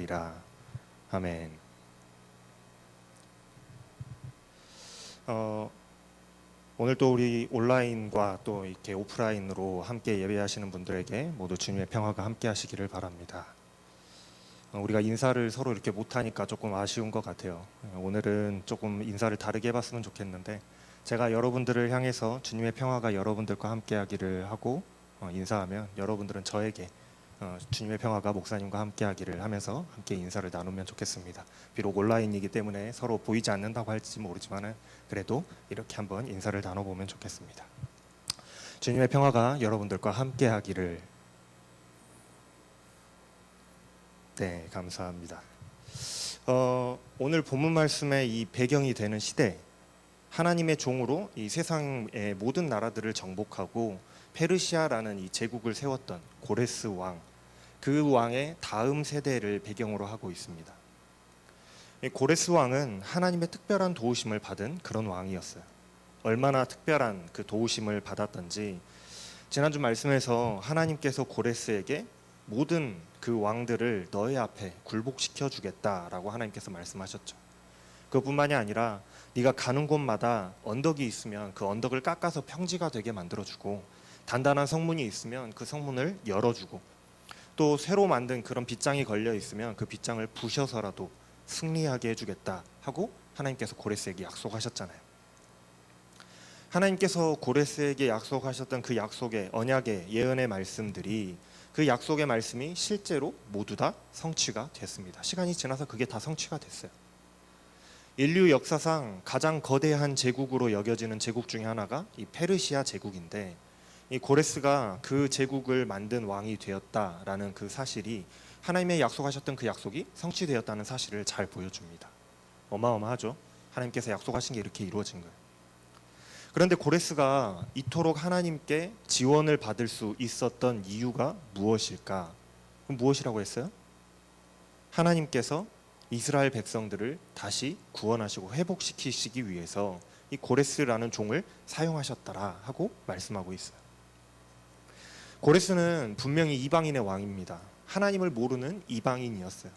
함께하리라. 아멘. 오늘 또 우리 온라인과 또 이렇게 오프라인으로 함께 예배하시는 분들에게 모두 주님의 평화가 함께하시기를 바랍니다. 우리가 인사를 서로 이렇게 못하니까 조금 아쉬운 것 같아요. 오늘은 조금 인사를 다르게 해봤으면 좋겠는데, 제가 여러분들을 향해서 주님의 평화가 여러분들과 함께하기를 하고 인사하면 여러분들은 저에게 주님의 평화가 목사님과 함께하기를 하면서 함께 인사를 나누면 좋겠습니다. 비록 온라인이기 때문에 서로 보이지 않는다고 할지 모르지만 그래도 이렇게 한번 인사를 나눠보면 좋겠습니다. 주님의 평화가 여러분들과 함께하기를. 네, 감사합니다. 오늘 본문 말씀의 이 배경이 되는 시대, 하나님의 종으로 이 세상의 모든 나라들을 정복하고 페르시아라는 이 제국을 세웠던 고레스 왕, 그 왕의 다음 세대를 배경으로 하고 있습니다. 이 고레스 왕은 하나님의 특별한 도우심을 받은 그런 왕이었어요. 얼마나 특별한 그 도우심을 받았던지 지난주 말씀에서 하나님께서 고레스에게 모든 그 왕들을 너의 앞에 굴복시켜 주겠다라고 하나님께서 말씀하셨죠. 그뿐만이 아니라 네가 가는 곳마다 언덕이 있으면 그 언덕을 깎아서 평지가 되게 만들어주고, 단단한 성문이 있으면 그 성문을 열어주고, 또 새로 만든 그런 빗장이 걸려 있으면 그 빗장을 부셔서라도 승리하게 해주겠다 하고 하나님께서 고레스에게 약속하셨잖아요. 하나님께서 고레스에게 약속하셨던 그 약속의 언약의 예언의 말씀들이, 그 약속의 말씀이 실제로 모두 다 성취가 됐습니다. 시간이 지나서 그게 다 성취가 됐어요. 인류 역사상 가장 거대한 제국으로 여겨지는 제국 중에 하나가 이 페르시아 제국인데, 이 고레스가 그 제국을 만든 왕이 되었다라는 그 사실이 하나님의 약속하셨던 그 약속이 성취되었다는 사실을 잘 보여줍니다. 어마어마하죠. 하나님께서 약속하신 게 이렇게 이루어진 거예요. 그런데 고레스가 이토록 하나님께 지원을 받을 수 있었던 이유가 무엇일까? 그럼 무엇이라고 했어요? 하나님께서 이스라엘 백성들을 다시 구원하시고 회복시키시기 위해서 이 고레스라는 종을 사용하셨더라 하고 말씀하고 있어요. 고레스는 분명히 이방인의 왕입니다. 하나님을 모르는 이방인이었어요.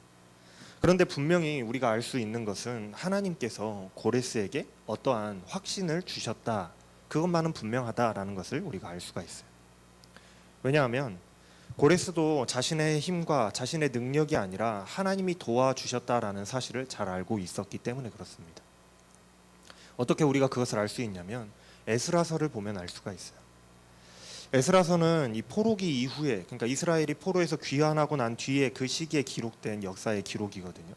그런데 분명히 우리가 알 수 있는 것은 하나님께서 고레스에게 어떠한 확신을 주셨다, 그것만은 분명하다라는 것을 우리가 알 수가 있어요. 왜냐하면 고레스도 자신의 힘과 자신의 능력이 아니라 하나님이 도와주셨다라는 사실을 잘 알고 있었기 때문에 그렇습니다. 어떻게 우리가 그것을 알 수 있냐면 에스라서를 보면 알 수가 있어요. 에스라서는 이 포로기 이후에, 그러니까 이스라엘이 포로에서 귀환하고 난 뒤에 그 시기에 기록된 역사의 기록이거든요.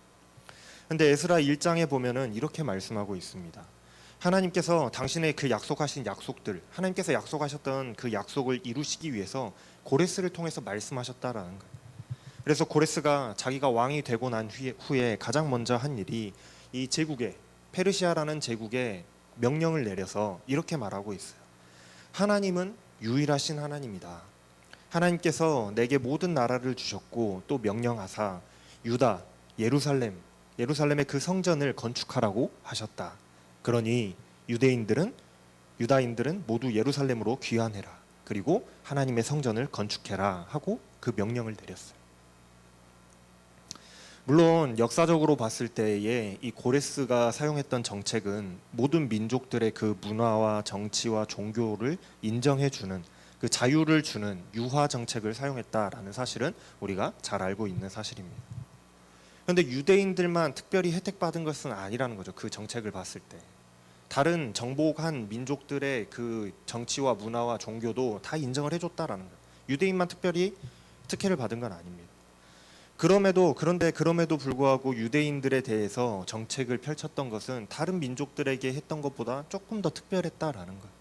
근데 에스라 1장에 보면은 이렇게 말씀하고 있습니다. 하나님께서 당신의 그 약속하신 약속들, 하나님께서 약속하셨던 그 약속을 이루시기 위해서 고레스를 통해서 말씀하셨다라는 거예요. 그래서 고레스가 자기가 왕이 되고 난 후에 가장 먼저 한 일이 이 제국에, 페르시아라는 제국에 명령을 내려서 이렇게 말하고 있어요. 하나님은 유일하신 하나님이다. 하나님께서 내게 모든 나라를 주셨고 또 명령하사 유다, 예루살렘의 그 성전을 건축하라고 하셨다. 그러니 유다인들은 모두 예루살렘으로 귀환해라. 그리고 하나님의 성전을 건축해라 하고 그 명령을 내렸어요. 물론 역사적으로 봤을 때에 이 고레스가 사용했던 정책은 모든 민족들의 그 문화와 정치와 종교를 인정해주는, 그 자유를 주는 유화 정책을 사용했다라는 사실은 우리가 잘 알고 있는 사실입니다. 그런데 유대인들만 특별히 혜택받은 것은 아니라는 거죠. 그 정책을 봤을 때 다른 정복한 민족들의 그 정치와 문화와 종교도 다 인정을 해줬다라는 거예요. 유대인만 특별히 특혜를 받은 건 아닙니다. 그럼에도 불구하고 유대인들에 대해서 정책을 펼쳤던 것은 다른 민족들에게 했던 것보다 조금 더 특별했다라는 거예요.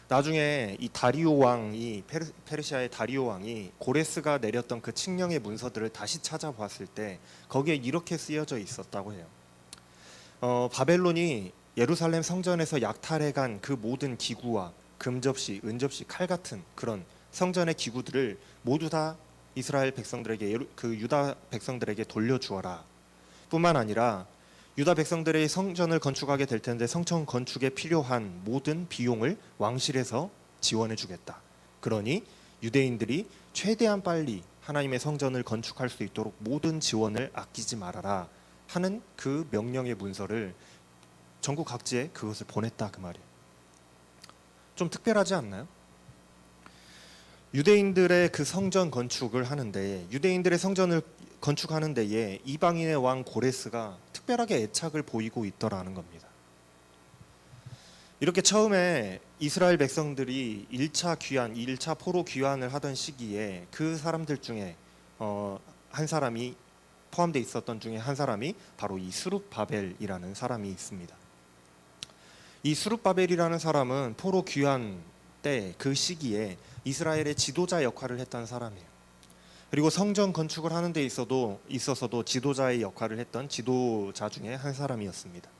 나중에 이 다리오 왕이, 페르시아의 다리오 왕이 고레스가 내렸던 그 칙령의 문서들을 다시 찾아봤을 때 거기에 이렇게 쓰여져 있었다고 해요. 바벨론이 예루살렘 성전에서 약탈해간 그 모든 기구와 금접시, 은접시, 칼 같은 그런 성전의 기구들을 모두 다 이스라엘 백성들에게, 그 유다 백성들에게 돌려주어라. 뿐만 아니라 유다 백성들의 성전을 건축하게 될 텐데 성전 건축에 필요한 모든 비용을 왕실에서 지원해 주겠다. 그러니 유대인들이 최대한 빨리 하나님의 성전을 건축할 수 있도록 모든 지원을 아끼지 말아라 하는 그 명령의 문서를 전국 각지에 그것을 보냈다 그 말이에요. 좀 특별하지 않나요? 유대인들의 그 성전 건축을 하는데, 유대인들의 성전을 건축하는 데에 이방인의 왕 고레스가 특별하게 애착을 보이고 있더라는 겁니다. 이렇게 처음에 이스라엘 백성들이 1차 귀환, 1차 포로 귀환을 하던 시기에 그 사람들 중에 한 사람이 포함되어 있었던 중에 한 사람이 바로 이 스룹바벨이라는 사람이 있습니다. 이 스룹바벨이라는 사람은 포로 귀환 때 그 시기에 이스라엘의 지도자 역할을 했던 사람이에요. 그리고 성전 건축을 하는 데 있어서도 지도자의 역할을 했던 지도자 중에 한 사람이었습니다.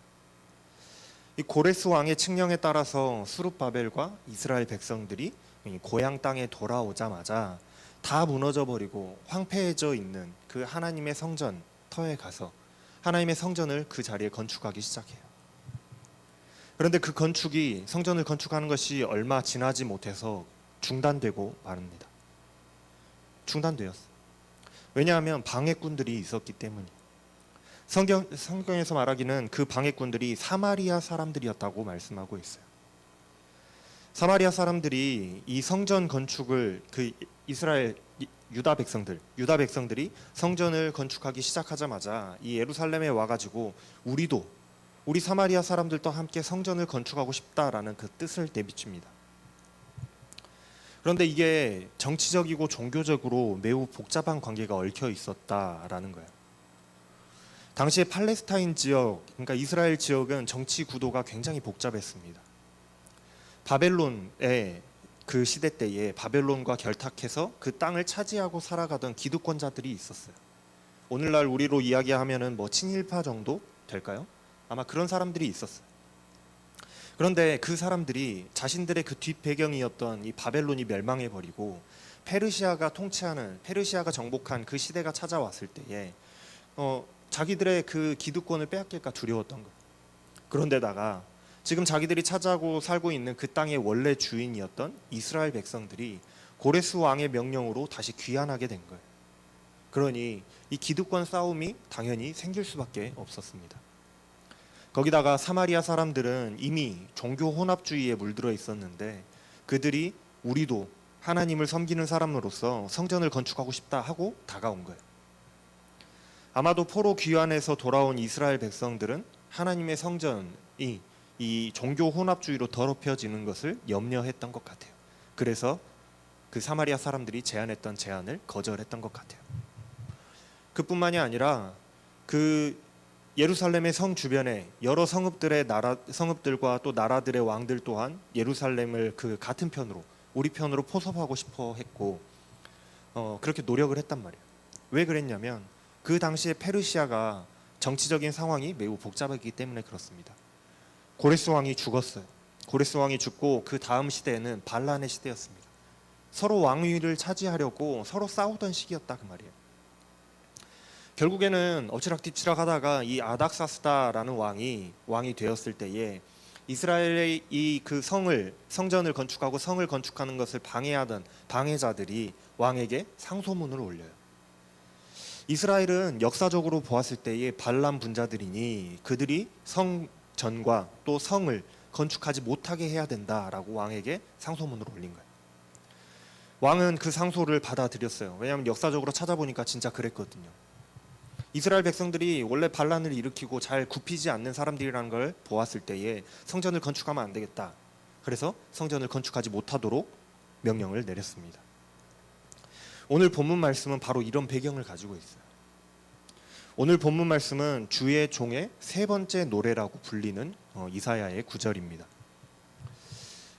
이 고레스 왕의 칙령에 따라서 스룹바벨과 이스라엘 백성들이 고향 땅에 돌아오자마자 다 무너져 버리고 황폐해져 있는 그 하나님의 성전터에 가서 하나님의 성전을 그 자리에 건축하기 시작해요. 그런데 그 성전을 건축하는 것이 얼마 지나지 못해서 중단되고 말합니다. 중단되었어요. 왜냐하면 방해꾼들이 있었기 때문이에요. 성경에서 말하기는 그 방해꾼들이 사마리아 사람들이었다고 말씀하고 있어요. 사마리아 사람들이 이 성전 건축을 그 이스라엘 유다 백성들이 성전을 건축하기 시작하자마자 이 예루살렘에 와가지고 우리 사마리아 사람들도 함께 성전을 건축하고 싶다라는 그 뜻을 내비칩니다. 그런데 이게 정치적이고 종교적으로 매우 복잡한 관계가 얽혀 있었다라는 거예요. 당시에 팔레스타인 지역, 그러니까 이스라엘 지역은 정치 구도가 굉장히 복잡했습니다. 바벨론의 그 시대 때에 바벨론과 결탁해서 그 땅을 차지하고 살아가던 기득권자들이 있었어요. 오늘날 우리로 이야기하면은 뭐 친일파 정도 될까요? 아마 그런 사람들이 있었어요. 그런데 그 사람들이 자신들의 그 뒷배경이었던 이 바벨론이 멸망해버리고 페르시아가 정복한 그 시대가 찾아왔을 때에 자기들의 그 기득권을 빼앗길까 두려웠던 거예요. 그런데다가 지금 자기들이 차지하고 살고 있는 그 땅의 원래 주인이었던 이스라엘 백성들이 고레스 왕의 명령으로 다시 귀환하게 된 거예요. 그러니 이 기득권 싸움이 당연히 생길 수밖에 없었습니다. 거기다가 사마리아 사람들은 이미 종교 혼합주의에 물들어 있었는데 그들이 우리도 하나님을 섬기는 사람으로서 성전을 건축하고 싶다 하고 다가온 거예요. 아마도 포로 귀환에서 돌아온 이스라엘 백성들은 하나님의 성전이 이 종교 혼합주의로 더럽혀지는 것을 염려했던 것 같아요. 그래서 그 사마리아 사람들이 제안했던 제안을 거절했던 것 같아요. 그뿐만이 아니라 그 예루살렘의 성 주변에 여러 성읍들과 또 나라들의 왕들 또한 예루살렘을 그 같은 편으로 우리 편으로 포섭하고 싶어 했고 그렇게 노력을 했단 말이에요. 왜 그랬냐면 그 당시에 페르시아가 정치적인 상황이 매우 복잡하기 때문에 그렇습니다. 고레스 왕이 죽었어요. 고레스 왕이 죽고 그 다음 시대에는 반란의 시대였습니다. 서로 왕위를 차지하려고 서로 싸우던 시기였다 그 말이에요. 결국에는 엎치락뒤치락 하다가 이 아닥사스다라는 왕이 되었을 때에 이스라엘의 이 그 성전을 건축하고 성을 건축하는 것을 방해하던 방해자들이 왕에게 상소문을 올려요. 이스라엘은 역사적으로 보았을 때의 반란 분자들이니 그들이 성전과 또 성을 건축하지 못하게 해야 된다라고 왕에게 상소문을 올린 거예요. 왕은 그 상소를 받아들였어요. 왜냐하면 역사적으로 찾아보니까 진짜 그랬거든요. 이스라엘 백성들이 원래 반란을 일으키고 잘 굽히지 않는 사람들이라는 걸 보았을 때에 성전을 건축하면 안 되겠다. 그래서 성전을 건축하지 못하도록 명령을 내렸습니다. 오늘 본문 말씀은 바로 이런 배경을 가지고 있어요. 오늘 본문 말씀은 주의 종의 세 번째 노래라고 불리는 이사야의 구절입니다.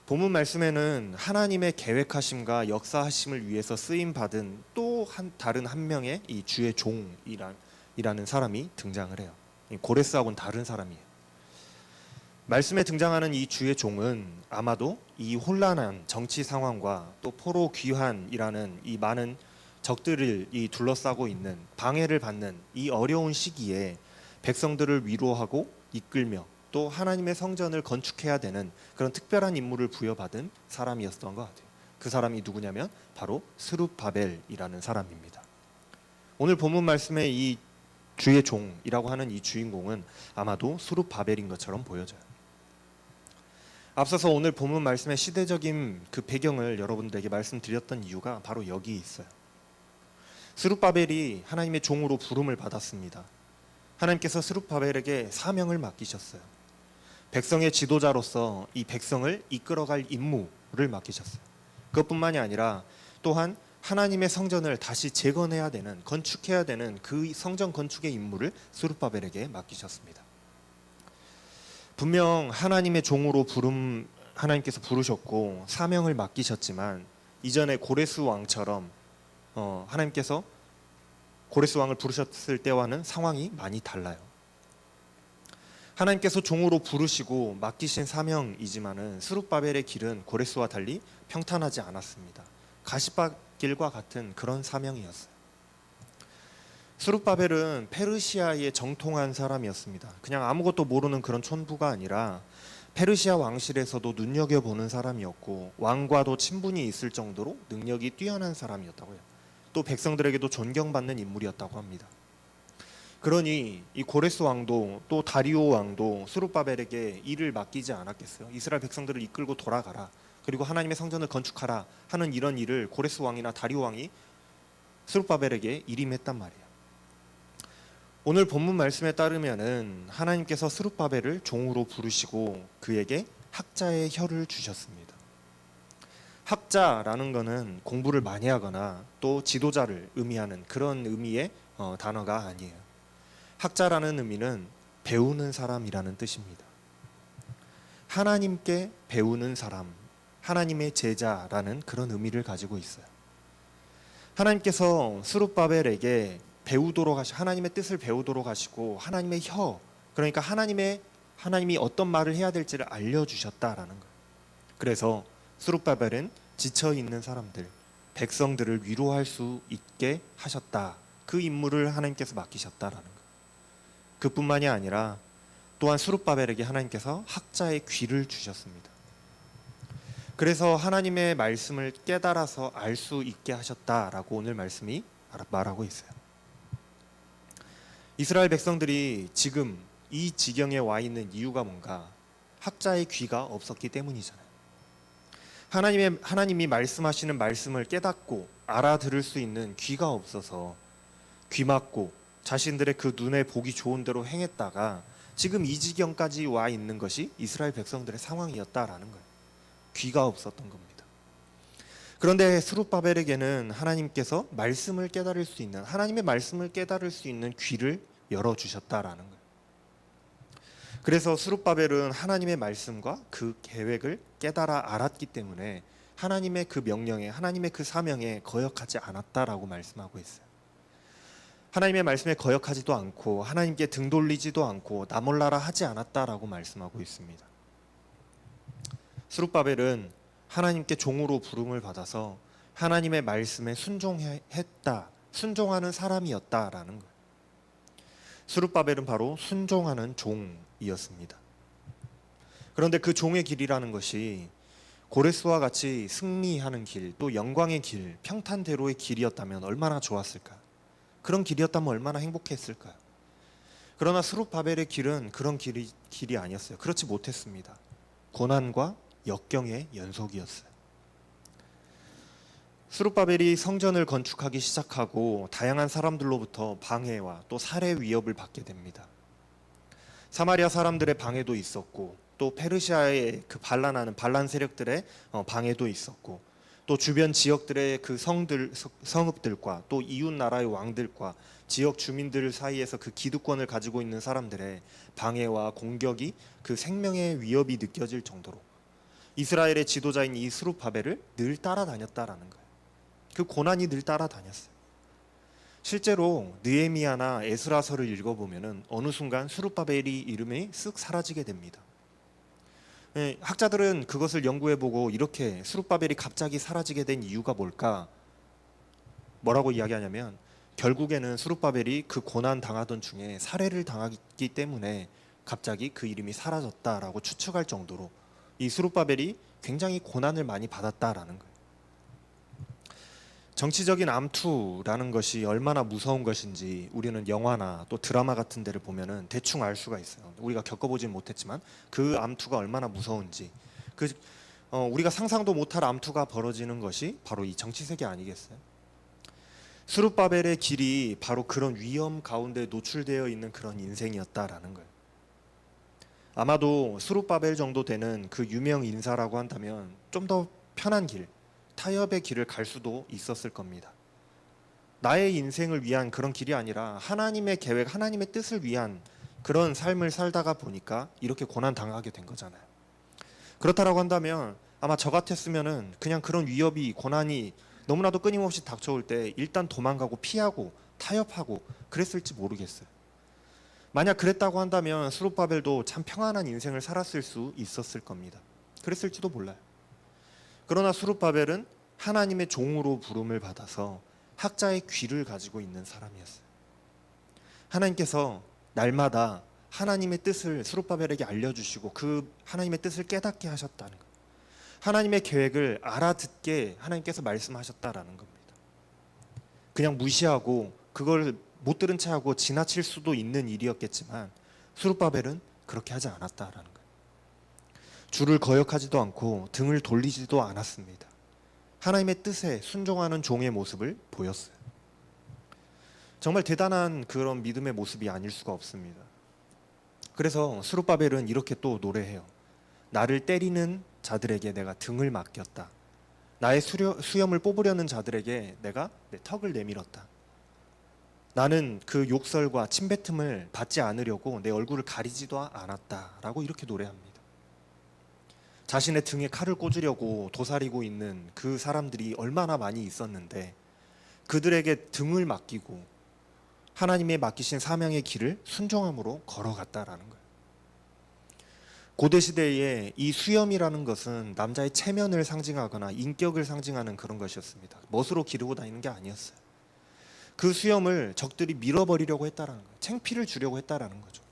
본문 말씀에는 하나님의 계획하심과 역사하심을 위해서 쓰임 받은 또 다른 한 명의 이 주의 종이라는 사람이 등장을 해요. 고레스하고는 다른 사람이에요. 말씀에 등장하는 이 주의 종은 아마도 이 혼란한 정치 상황과 또 포로 귀환이라는 이 많은 적들을 둘러싸고 있는 방해를 받는 이 어려운 시기에 백성들을 위로하고 이끌며 또 하나님의 성전을 건축해야 되는 그런 특별한 임무를 부여받은 사람이었던 것 같아요. 그 사람이 누구냐면 바로 스룹바벨이라는 사람입니다. 오늘 본문 말씀의 이 주의 종이라고 하는 이 주인공은 아마도 스룹바벨인 것처럼 보여져요. 앞서서 오늘 본문 말씀의 시대적인 그 배경을 여러분들에게 말씀드렸던 이유가 바로 여기 있어요. 스룹바벨이 하나님의 종으로 부름을 받았습니다. 하나님께서 스룹바벨에게 사명을 맡기셨어요. 백성의 지도자로서 이 백성을 이끌어갈 임무를 맡기셨어요. 그것뿐만이 아니라 또한 하나님의 성전을 다시 재건해야 되는, 건축해야 되는 그 성전 건축의 임무를 스룹바벨에게 맡기셨습니다. 분명 하나님의 종으로 하나님께서 부르셨고 사명을 맡기셨지만 이전에 고레스 왕처럼 하나님께서 고레스 왕을 부르셨을 때와는 상황이 많이 달라요. 하나님께서 종으로 부르시고 맡기신 사명이지만은 스룹바벨의 길은 고레스와 달리 평탄하지 않았습니다. 가시밭길과 같은 그런 사명이었어요. 스룹바벨은 페르시아의 정통한 사람이었습니다. 그냥 아무것도 모르는 그런 촌부가 아니라 페르시아 왕실에서도 눈여겨보는 사람이었고 왕과도 친분이 있을 정도로 능력이 뛰어난 사람이었다고요. 또 백성들에게도 존경받는 인물이었다고 합니다. 그러니 이 고레스 왕도 또 다리오 왕도 스룹바벨에게 일을 맡기지 않았겠어요. 이스라엘 백성들을 이끌고 돌아가라, 그리고 하나님의 성전을 건축하라 하는 이런 일을 고레스 왕이나 다리오 왕이 스룹바벨에게 일임했단 말이에요. 오늘 본문 말씀에 따르면은 하나님께서 스룹바벨을 종으로 부르시고 그에게 학자의 혀를 주셨습니다. 학자라는 것은 공부를 많이 하거나 또 지도자를 의미하는 그런 의미의 단어가 아니에요. 학자라는 의미는 배우는 사람이라는 뜻입니다. 하나님께 배우는 사람, 하나님의 제자라는 그런 의미를 가지고 있어요. 하나님께서 스룹바벨에게 하나님의 뜻을 배우도록 하시고 하나님의 혀, 그러니까 하나님이 어떤 말을 해야 될지를 알려주셨다라는 거예요. 그래서 스룹바벨은 지쳐있는 사람들, 백성들을 위로할 수 있게 하셨다. 그 임무를 하나님께서 맡기셨다라는 거예요. 그뿐만이 아니라 또한 스룹바벨에게 하나님께서 학자의 귀를 주셨습니다. 그래서 하나님의 말씀을 깨달아서 알 수 있게 하셨다라고 오늘 말씀이 말하고 있어요. 이스라엘 백성들이 지금 이 지경에 와 있는 이유가 뭔가? 학자의 귀가 없었기 때문이잖아요. 하나님이 말씀하시는 말씀을 깨닫고 알아들을 수 있는 귀가 없어서 귀 막고 자신들의 그 눈에 보기 좋은 대로 행했다가 지금 이 지경까지 와 있는 것이 이스라엘 백성들의 상황이었다라는 거예요. 귀가 없었던 겁니다. 그런데 스룹바벨에게는 하나님께서 하나님의 말씀을 깨달을 수 있는 귀를 열어주셨다라는 거예요. 그래서 스룹바벨은 하나님의 말씀과 그 계획을 깨달아 알았기 때문에 하나님의 그 명령에, 하나님의 그 사명에 거역하지 않았다라고 말씀하고 있어요. 하나님의 말씀에 거역하지도 않고 하나님께 등 돌리지도 않고 나 몰라라 하지 않았다라고 말씀하고 있습니다. 스룹바벨은 하나님께 종으로 부름을 받아서 하나님의 말씀에 순종하는 사람이었다라는 거예요. 스룹바벨은 바로 순종하는 종이었습니다. 그런데 그 종의 길이라는 것이 고레스와 같이 승리하는 길, 또 영광의 길, 평탄대로의 길이었다면 얼마나 좋았을까요? 그런 길이었다면 얼마나 행복했을까요? 그러나 스룹바벨의 길은 그런 길이 아니었어요. 그렇지 못했습니다. 고난과 역경의 연속이었어요. 스룹바벨이 성전을 건축하기 시작하고 다양한 사람들로부터 방해와 또 살해 위협을 받게 됩니다. 사마리아 사람들의 방해도 있었고 또 페르시아의 그 반란 세력들의 방해도 있었고 또 주변 지역들의 그 성읍들과 또 이웃 나라의 왕들과 지역 주민들 사이에서 그 기득권을 가지고 있는 사람들의 방해와 공격이 그 생명의 위협이 느껴질 정도로 이스라엘의 지도자인 이 스룹바벨을 늘 따라다녔다라는 거예요. 그 고난이 늘 따라다녔어요. 실제로 느헤미야나 에스라서를 읽어보면은 어느 순간 스룹바벨이 이름이 쓱 사라지게 됩니다. 학자들은 그것을 연구해보고 이렇게 스룹바벨이 갑자기 사라지게 된 이유가 뭐라고 이야기하냐면 결국에는 스룹바벨이 그 고난 당하던 중에 살해를 당하기 때문에 갑자기 그 이름이 사라졌다라고 추측할 정도로 이 스룹바벨이 굉장히 고난을 많이 받았다라는 거예요. 정치적인 암투라는 것이 얼마나 무서운 것인지 우리는 영화나 또 드라마 같은 데를 보면은 대충 알 수가 있어요. 우리가 겪어보진 못했지만 그 암투가 얼마나 무서운지, 그 우리가 상상도 못할 암투가 벌어지는 것이 바로 이 정치 세계 아니겠어요? 스룹바벨의 길이 바로 그런 위험 가운데 노출되어 있는 그런 인생이었다라는 거예요. 아마도 스룹바벨 정도 되는 그 유명 인사라고 한다면 좀 더 편한 길, 타협의 길을 갈 수도 있었을 겁니다. 나의 인생을 위한 그런 길이 아니라 하나님의 계획, 하나님의 뜻을 위한 그런 삶을 살다가 보니까 이렇게 고난 당하게 된 거잖아요. 그렇다라고 한다면 아마 저 같았으면은 그냥 그런 위협이, 고난이 너무나도 끊임없이 닥쳐올 때 일단 도망가고 피하고 타협하고 그랬을지 모르겠어요. 만약 그랬다고 한다면 스룹바벨도 참 평안한 인생을 살았을 수 있었을 겁니다. 그랬을지도 몰라요. 그러나 스룹바벨은 하나님의 종으로 부름을 받아서 학자의 귀를 가지고 있는 사람이었어요. 하나님께서 날마다 하나님의 뜻을 스룹바벨에게 알려주시고 그 하나님의 뜻을 깨닫게 하셨다는 것, 하나님의 계획을 알아듣게 하나님께서 말씀하셨다라는 겁니다. 그냥 무시하고 그걸 못 들은 채 하고 지나칠 수도 있는 일이었겠지만 스룹바벨은 그렇게 하지 않았다라는 거예요. 주를 거역하지도 않고 등을 돌리지도 않았습니다. 하나님의 뜻에 순종하는 종의 모습을 보였어요. 정말 대단한 그런 믿음의 모습이 아닐 수가 없습니다. 그래서 스룹바벨은 이렇게 또 노래해요. 나를 때리는 자들에게 내가 등을 맡겼다. 나의 수염을 뽑으려는 자들에게 내가 내 턱을 내밀었다. 나는 그 욕설과 침뱉음을 받지 않으려고 내 얼굴을 가리지도 않았다라고 이렇게 노래합니다. 자신의 등에 칼을 꽂으려고 도사리고 있는 그 사람들이 얼마나 많이 있었는데 그들에게 등을 맡기고 하나님의 맡기신 사명의 길을 순종함으로 걸어갔다라는 거예요. 고대 시대에 이 수염이라는 것은 남자의 체면을 상징하거나 인격을 상징하는 그런 것이었습니다. 멋으로 기르고 다니는 게 아니었어요. 그 수염을 적들이 밀어버리려고 했다라는 거예요. 창피를 주려고 했다라는 거죠.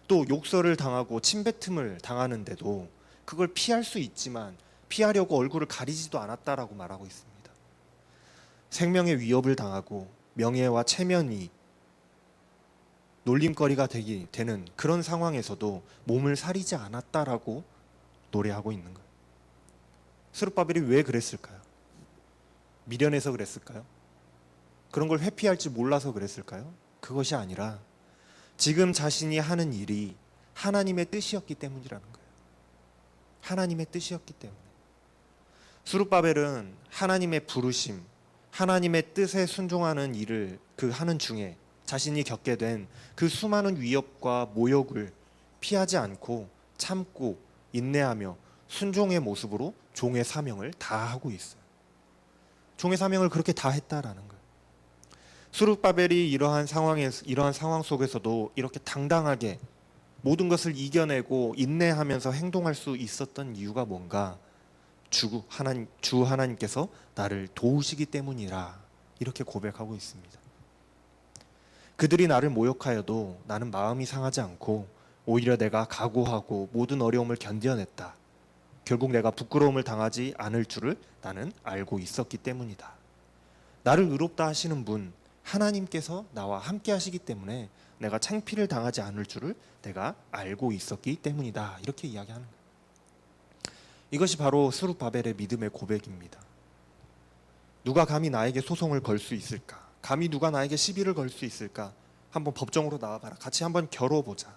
또 욕설을 당하고 침뱉음을 당하는데도 그걸 피할 수 있지만 피하려고 얼굴을 가리지도 않았다라고 말하고 있습니다. 생명의 위협을 당하고 명예와 체면이 놀림거리가 되는 그런 상황에서도 몸을 사리지 않았다라고 노래하고 있는 거예요. 스룹바벨이 왜 그랬을까요? 미련해서 그랬을까요? 그런 걸 회피할지 몰라서 그랬을까요? 그것이 아니라 지금 자신이 하는 일이 하나님의 뜻이었기 때문이라는 거예요. 하나님의 뜻이었기 때문에. 스룹바벨은 하나님의 부르심, 하나님의 뜻에 순종하는 일을 그 하는 중에 자신이 겪게 된 그 수많은 위협과 모욕을 피하지 않고 참고 인내하며 순종의 모습으로 종의 사명을 다하고 있어요. 종의 사명을 그렇게 다했다라는 거예요. 스룹바벨이 이러한 상황 속에서도 이렇게 당당하게 모든 것을 이겨내고 인내하면서 행동할 수 있었던 이유가 뭔가? 주 하나님께서 나를 도우시기 때문이라 이렇게 고백하고 있습니다. 그들이 나를 모욕하여도 나는 마음이 상하지 않고 오히려 내가 각오하고 모든 어려움을 견뎌냈다. 결국 내가 부끄러움을 당하지 않을 줄을 나는 알고 있었기 때문이다. 나를 의롭다 하시는 분 하나님께서 나와 함께 하시기 때문에 내가 창피를 당하지 않을 줄을 내가 알고 있었기 때문이다. 이렇게 이야기하는 거예요. 이것이 바로 스룹바벨의 믿음의 고백입니다. 누가 감히 나에게 소송을 걸 수 있을까? 감히 누가 나에게 시비를 걸 수 있을까? 한번 법정으로 나와봐라. 같이 한번 겨뤄보자.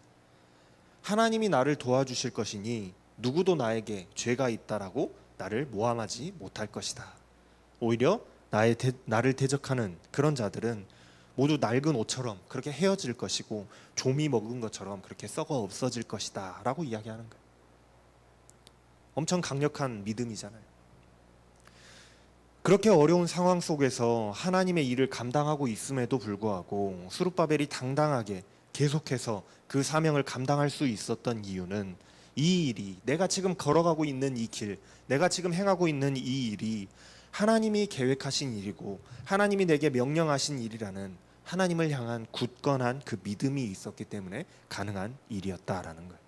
하나님이 나를 도와주실 것이니 누구도 나에게 죄가 있다라고 나를 모함하지 못할 것이다. 오히려 나를 대적하는 그런 자들은 모두 낡은 옷처럼 그렇게 헤어질 것이고 좀이 먹은 것처럼 그렇게 썩어 없어질 것이다 라고 이야기하는 거예요. 엄청 강력한 믿음이잖아요. 그렇게 어려운 상황 속에서 하나님의 일을 감당하고 있음에도 불구하고 스룹바벨이 당당하게 계속해서 그 사명을 감당할 수 있었던 이유는 이 일이, 내가 지금 걸어가고 있는 이 길, 내가 지금 행하고 있는 이 일이 하나님이 계획하신 일이고 하나님이 내게 명령하신 일이라는 하나님을 향한 굳건한 그 믿음이 있었기 때문에 가능한 일이었다라는 거예요.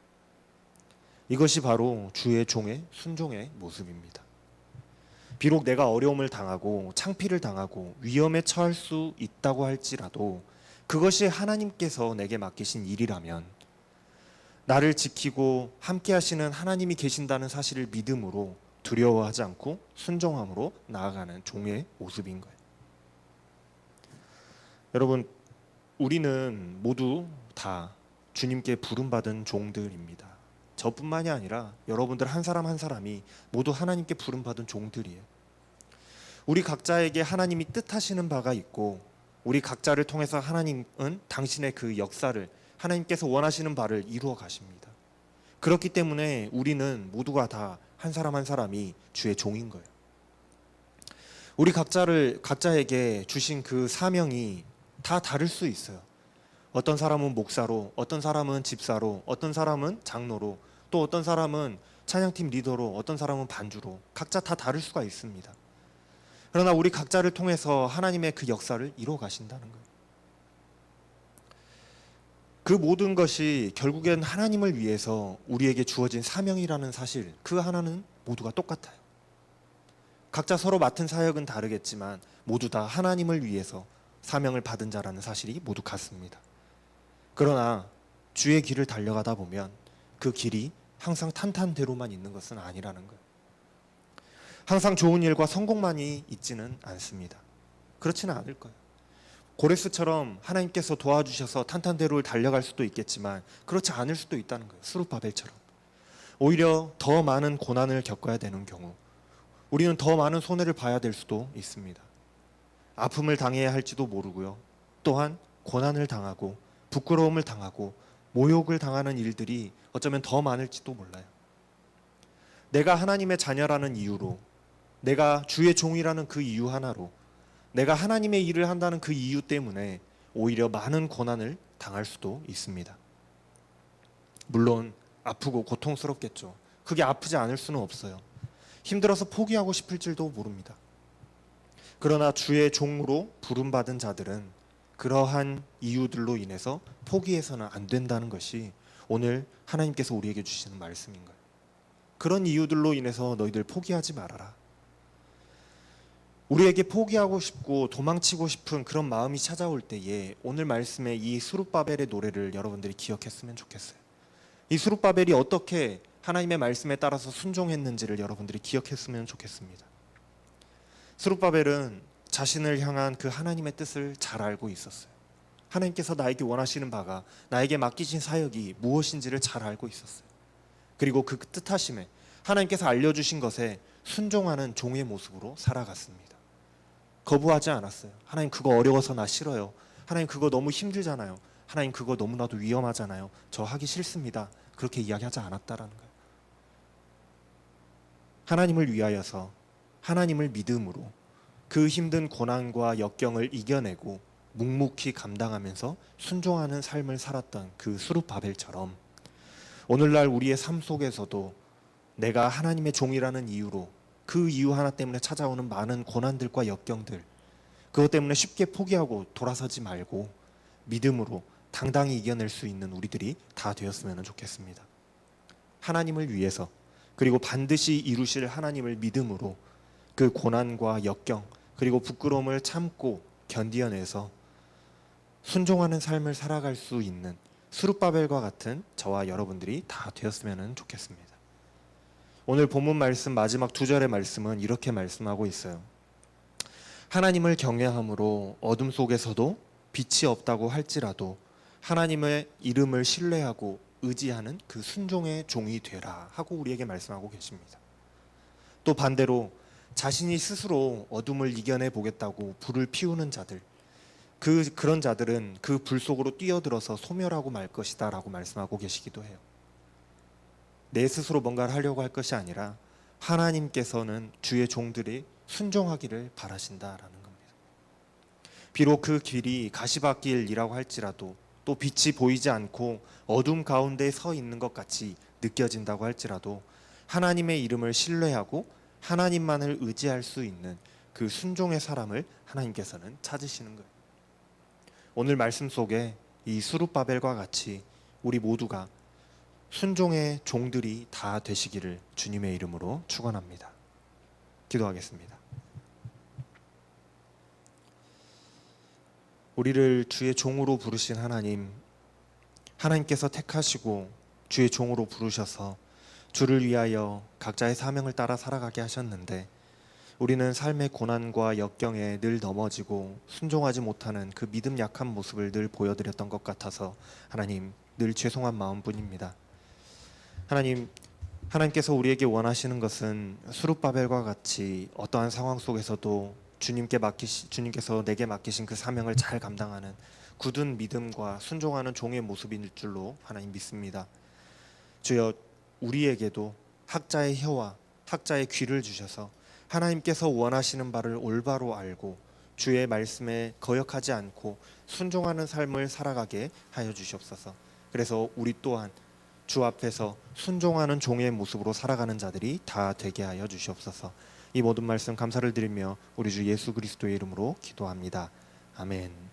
이것이 바로 주의 종의 순종의 모습입니다. 비록 내가 어려움을 당하고 창피를 당하고 위험에 처할 수 있다고 할지라도 그것이 하나님께서 내게 맡기신 일이라면 나를 지키고 함께 하시는 하나님이 계신다는 사실을 믿음으로 두려워하지 않고 순종함으로 나아가는 종의 모습인 거예요. 여러분, 우리는 모두 다 주님께 부름받은 종들입니다. 저뿐만이 아니라 여러분들 한 사람 한 사람이 모두 하나님께 부름받은 종들이에요. 우리 각자에게 하나님이 뜻하시는 바가 있고 우리 각자를 통해서 하나님은 당신의 그 역사를 하나님께서 원하시는 바를 이루어 가십니다. 그렇기 때문에 우리는 모두가 다 한 사람 한 사람이 주의 종인 거예요. 우리 각자에게 주신 그 사명이 다 다를 수 있어요. 어떤 사람은 목사로, 어떤 사람은 집사로, 어떤 사람은 장로로, 또 어떤 사람은 찬양팀 리더로, 어떤 사람은 반주로, 각자 다 다를 수가 있습니다. 그러나 우리 각자를 통해서 하나님의 그 역사를 이루어 가신다는 거예요. 그 모든 것이 결국엔 하나님을 위해서 우리에게 주어진 사명이라는 사실, 그 하나는 모두가 똑같아요. 각자 서로 맡은 사역은 다르겠지만 모두 다 하나님을 위해서 사명을 받은 자라는 사실이 모두 같습니다. 그러나 주의 길을 달려가다 보면 그 길이 항상 탄탄대로만 있는 것은 아니라는 거예요. 항상 좋은 일과 성공만이 있지는 않습니다. 그렇지는 않을 거예요. 고레스처럼 하나님께서 도와주셔서 탄탄대로를 달려갈 수도 있겠지만 그렇지 않을 수도 있다는 거예요. 스룹바벨처럼. 오히려 더 많은 고난을 겪어야 되는 경우 우리는 더 많은 손해를 봐야 될 수도 있습니다. 아픔을 당해야 할지도 모르고요. 또한 고난을 당하고 부끄러움을 당하고 모욕을 당하는 일들이 어쩌면 더 많을지도 몰라요. 내가 하나님의 자녀라는 이유로, 내가 주의 종이라는 그 이유 하나로, 내가 하나님의 일을 한다는 그 이유 때문에 오히려 많은 고난을 당할 수도 있습니다. 물론 아프고 고통스럽겠죠. 그게 아프지 않을 수는 없어요. 힘들어서 포기하고 싶을 줄도 모릅니다. 그러나 주의 종으로 부름받은 자들은 그러한 이유들로 인해서 포기해서는 안 된다는 것이 오늘 하나님께서 우리에게 주시는 말씀인 거예요. 그런 이유들로 인해서 너희들 포기하지 말아라. 우리에게 포기하고 싶고 도망치고 싶은 그런 마음이 찾아올 때에 오늘 말씀의 이 스룹바벨의 노래를 여러분들이 기억했으면 좋겠어요. 이 스룹바벨이 어떻게 하나님의 말씀에 따라서 순종했는지를 여러분들이 기억했으면 좋겠습니다. 스룹바벨은 자신을 향한 그 하나님의 뜻을 잘 알고 있었어요. 하나님께서 나에게 원하시는 바가, 나에게 맡기신 사역이 무엇인지를 잘 알고 있었어요. 그리고 그 뜻하심에 하나님께서 알려주신 것에 순종하는 종의 모습으로 살아갔습니다. 거부하지 않았어요. 하나님 그거 어려워서 나 싫어요. 하나님 그거 너무 힘들잖아요. 하나님 그거 너무나도 위험하잖아요. 저 하기 싫습니다. 그렇게 이야기하지 않았다라는 거예요. 하나님을 위하여서 하나님을 믿음으로 그 힘든 고난과 역경을 이겨내고 묵묵히 감당하면서 순종하는 삶을 살았던 그 스룹바벨처럼 오늘날 우리의 삶 속에서도 내가 하나님의 종이라는 이유로 그 이유 하나 때문에 찾아오는 많은 고난들과 역경들, 그것 때문에 쉽게 포기하고 돌아서지 말고 믿음으로 당당히 이겨낼 수 있는 우리들이 다 되었으면 좋겠습니다. 하나님을 위해서, 그리고 반드시 이루실 하나님을 믿음으로 그 고난과 역경 그리고 부끄러움을 참고 견디어내서 순종하는 삶을 살아갈 수 있는 스룹바벨과 같은 저와 여러분들이 다 되었으면 좋겠습니다. 오늘 본문 말씀 마지막 2절의 말씀은 이렇게 말씀하고 있어요. 하나님을 경외함으로 어둠 속에서도 빛이 없다고 할지라도 하나님의 이름을 신뢰하고 의지하는 그 순종의 종이 되라 하고 우리에게 말씀하고 계십니다. 또 반대로 자신이 스스로 어둠을 이겨내 보겠다고 불을 피우는 자들, 그런 자들은 그 불 속으로 뛰어들어서 소멸하고 말 것이다 라고 말씀하고 계시기도 해요. 내 스스로 뭔가를 하려고 할 것이 아니라 하나님께서는 주의 종들이 순종하기를 바라신다라는 겁니다. 비록 그 길이 가시밭길이라고 할지라도 또 빛이 보이지 않고 어둠 가운데 서 있는 것 같이 느껴진다고 할지라도 하나님의 이름을 신뢰하고 하나님만을 의지할 수 있는 그 순종의 사람을 하나님께서는 찾으시는 거예요. 오늘 말씀 속에 이 스룹바벨과 같이 우리 모두가 순종의 종들이 다 되시기를 주님의 이름으로 축원합니다. 기도하겠습니다. 우리를 주의 종으로 부르신 하나님, 하나님께서 택하시고 주의 종으로 부르셔서 주를 위하여 각자의 사명을 따라 살아가게 하셨는데, 우리는 삶의 고난과 역경에 늘 넘어지고 순종하지 못하는 그 믿음 약한 모습을 늘 보여드렸던 것 같아서 하나님, 늘 죄송한 마음뿐입니다. 하나님께서 우리에게 원하시는 것은 수룹바벨과 같이 어떠한 상황 속에서도 주님께서 내게 맡기신 그 사명을 잘 감당하는 굳은 믿음과 순종하는 종의 모습일 줄로 하나님 믿습니다. 주여, 우리에게도 학자의 혀와 학자의 귀를 주셔서 하나님께서 원하시는 바를 올바로 알고 주의 말씀에 거역하지 않고 순종하는 삶을 살아가게 하여 주시옵소서. 그래서 우리 또한 주 앞에서 순종하는 종의 모습으로 살아가는 자들이 다 되게 하여 주시옵소서. 이 모든 말씀 감사를 드리며 우리 주 예수 그리스도의 이름으로 기도합니다. 아멘.